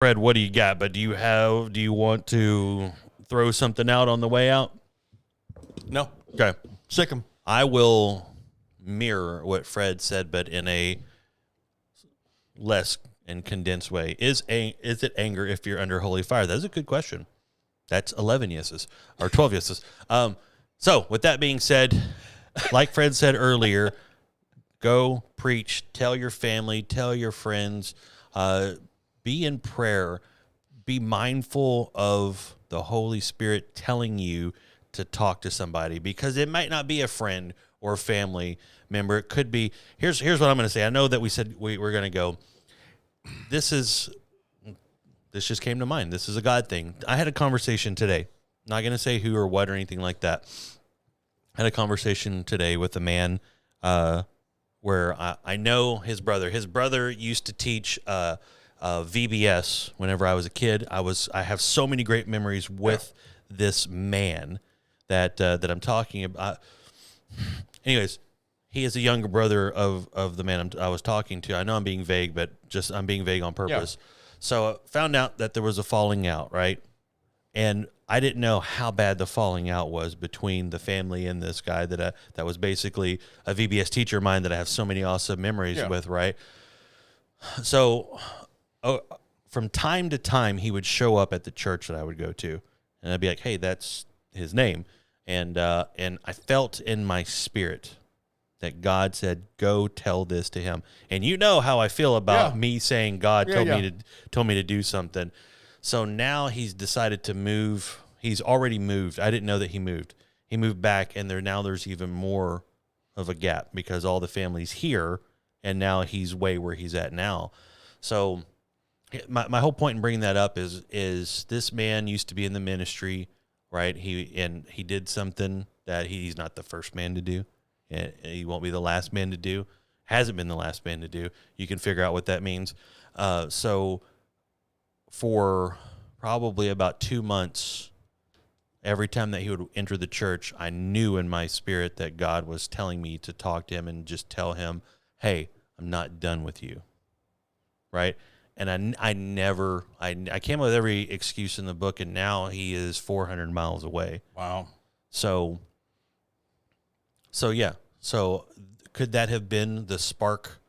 Fred, what do you got? But do you want to throw something out on the way out? No. Okay. Sick 'em. I will mirror what Fred said, but in a less and condensed way. Is it anger if you're under holy fire? That's a good question. That's 11 yeses or 12 yeses. So with that being said, like Fred said earlier, go preach, tell your family, tell your friends, be in prayer, be mindful of the Holy Spirit telling you to talk to somebody, because it might not be a friend or a family member. It could be, here's what I'm going to say. I know that we said we're going to go. This just came to mind. This is a God thing. I had a conversation today. Not going to say who or what or anything like that. I had a conversation today with a man where I know his brother. His brother used to teach VBS whenever I was a kid. I have so many great memories with this man that I'm talking about. Anyways, he is a younger brother of the man I was talking to. I know I'm being vague, but I'm being vague on purpose. Yeah. So I found out that there was a falling out, right? And I didn't know how bad the falling out was between the family and this guy that was basically a VBS teacher of mine that I have so many awesome memories with, right? So from time to time, he would show up at the church that I would go to, and I'd be like, hey, that's his name. And I felt in my spirit that God said, go tell this to him. And you know how I feel about me saying God told me to do something. So now he's decided to move. He's already moved. I didn't know that he moved. He moved back, and there's even more of a gap because all the family's here, and now he's way where he's at now. So my whole point in bringing that up is this man used to be in the ministry, right? He did something that he's not the first man to do. And he won't be the last man to do. Hasn't been the last man to do. You can figure out what that means. So for probably about 2 months, every time that he would enter the church, I knew in my spirit that God was telling me to talk to him and just tell him, hey, I'm not done with you. Right? And I came up with every excuse in the book, and now he is 400 miles away. Wow. So yeah. So could that have been the spark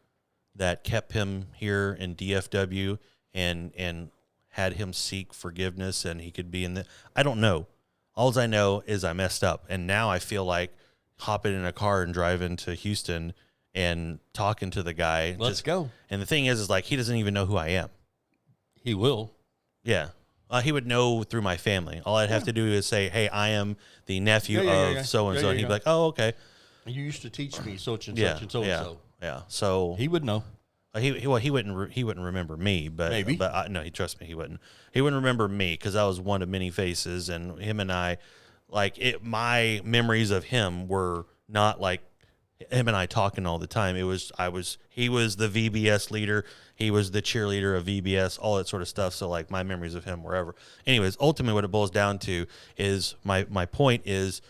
that kept him here in DFW and had him seek forgiveness, and he could be in the, I don't know. All I know is I messed up, and now I feel like hopping in a car and driving to Houston and talking to the guy. Let's go. And the thing is like, he doesn't even know who I am. He will. Yeah. He would know through my family. All I'd have to do is say, hey, I am the nephew of so-and-so. And he'd be like, oh, okay. You used to teach me such and such and so-and-so. Yeah. So he would know. He wouldn't remember me, but maybe. But no, he trust me, he wouldn't. He wouldn't remember me because I was one of many faces, and him and I, my memories of him were not like him and I talking all the time. He was the VBS leader, he was the cheerleader of VBS, all that sort of stuff. So like my memories of him wherever. Anyways, ultimately what it boils down to is my point is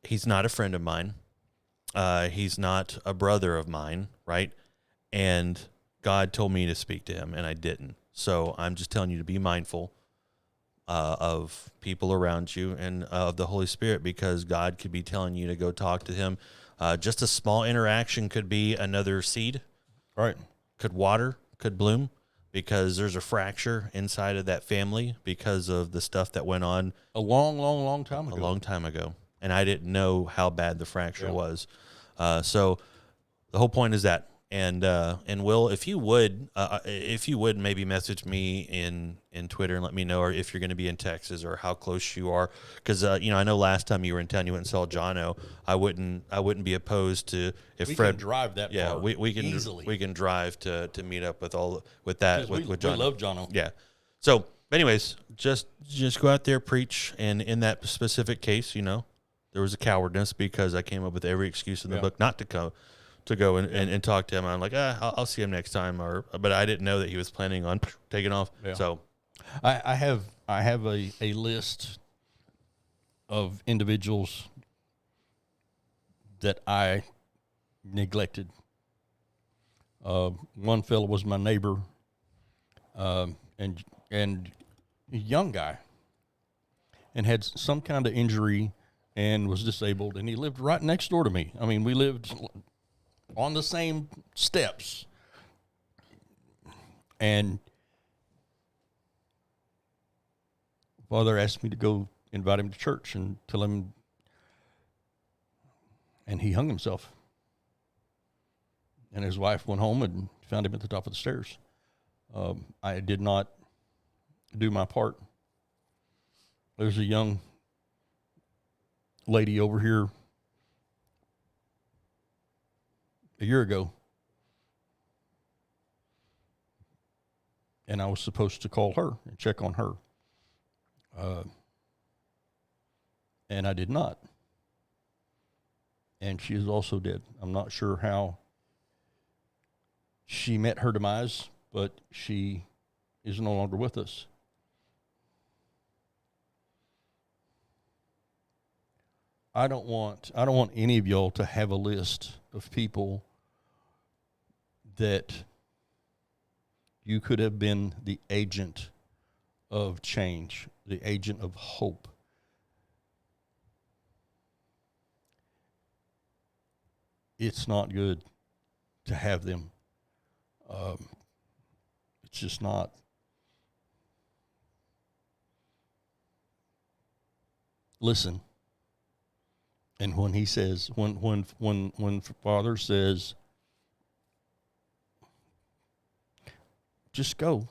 he's not a friend of mine. He's not a brother of mine, right? And God told me to speak to him, and I didn't. So I'm just telling you to be mindful of people around you and of the Holy Spirit, because God could be telling you to go talk to him. Just a small interaction could be another seed. Right. Could water, could bloom, because there's a fracture inside of that family because of the stuff that went on a long time ago. A long time ago. And I didn't know how bad the fracture was. So the whole point is that. And Will, if you would maybe message me in Twitter and let me know, or if you're going to be in Texas or how close you are, because I know last time you were in town, you went and saw Jono. I wouldn't be opposed to if we Fred can drive that. Yeah, far we can easily. We can drive to meet up with Jono. We love Jono. Yeah. So, anyways, just go out there, preach, and in that specific case, there was a cowardness because I came up with every excuse in the book not to go and talk to him. I'm like, I'll see him next time, but I didn't know that he was planning on taking off. Yeah. So I have a list of individuals that I neglected. One fellow was my neighbor. and a young guy, and had some kind of injury and was disabled, and he lived right next door to me. I mean, we lived on the same steps, and Father asked me to go invite him to church and tell him, and he hung himself. And his wife went home and found him at the top of the stairs. I did not do my part. There's a young lady over here a year ago, and I was supposed to call her and check on her. And I did not. And she is also dead. I'm not sure how she met her demise, but she is no longer with us. I don't want any of y'all to have a list of people that you could have been the agent of change, the agent of hope. It's not good to have them. It's just not. Listen. And when he says, when Father says, just go,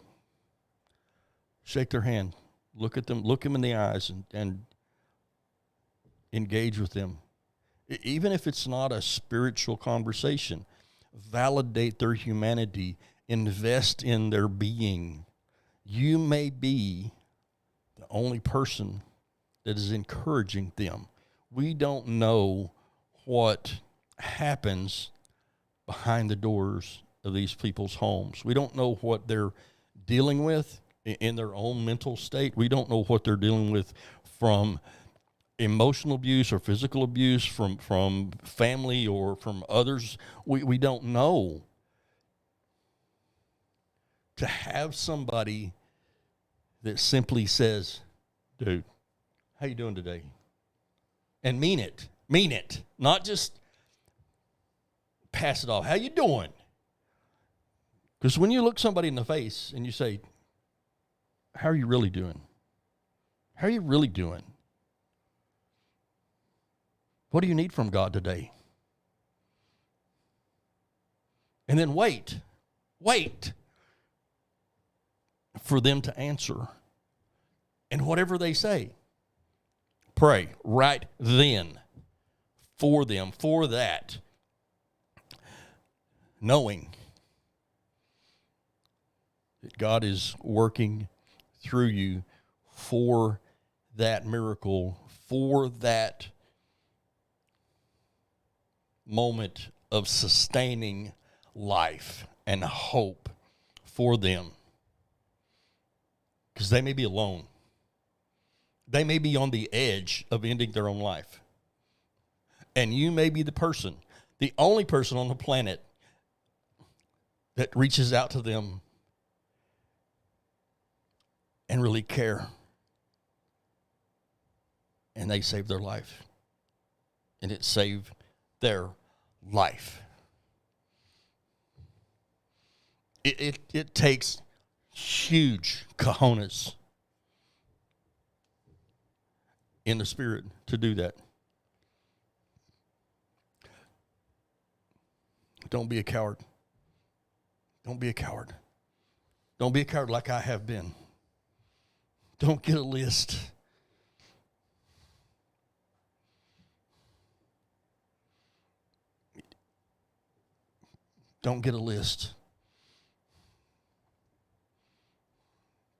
shake their hand, look at them, look them in the eyes, and engage with them. Even if it's not a spiritual conversation, validate their humanity, invest in their being. You may be the only person that is encouraging them. We don't know what happens behind the doors of these people's homes. We don't know what they're dealing with in their own mental state. We don't know what they're dealing with from emotional abuse or physical abuse from family or from others. We don't know. To have somebody that simply says, dude, how you doing today? And mean it, not just pass it off. How you doing? Because when you look somebody in the face and you say, how are you really doing? How are you really doing? What do you need from God today? And then wait for them to answer. And whatever they say, pray right then for them, for that, knowing that God is working through you for that miracle, for that moment of sustaining life and hope for them. Because they may be alone. They may be on the edge of ending their own life. And you may be the person, the only person on the planet that reaches out to them and really care. And they save their life. And it saved their life. It takes huge cojones in the spirit to do that. Don't be a coward. Don't be a coward. Don't be a coward like I have been. Don't get a list. Don't get a list.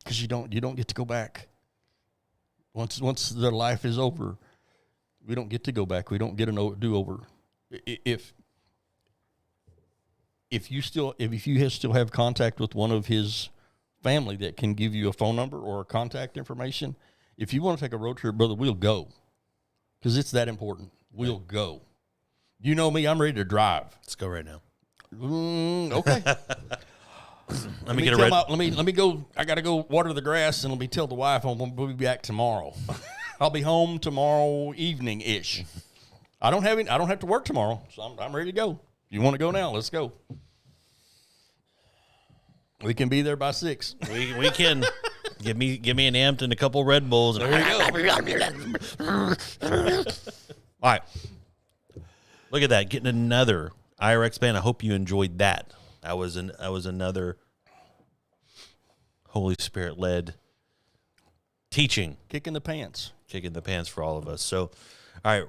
Because you don't get to go back. Once their life is over, we don't get to go back. We don't get a do-over. If you still have contact with one of his family that can give you a phone number or contact information, if you want to take a road trip, brother, we'll go. Because it's that important. We'll go. You know me, I'm ready to drive. Let's go right now. Okay. Let me get a red. let me go. I got to go water the grass, and let me tell the wife we'll be back tomorrow. I'll be home tomorrow evening ish. I don't have to work tomorrow, so I'm ready to go. You want to go now? Let's go. We can be there by 6. We can. Give me an amped and a couple Red Bulls. There you go. All right. Look at that. Getting another IRX band. I hope you enjoyed that. That was another Holy Spirit led teaching. Kicking the pants. Kicking the pants for all of us. So, all right.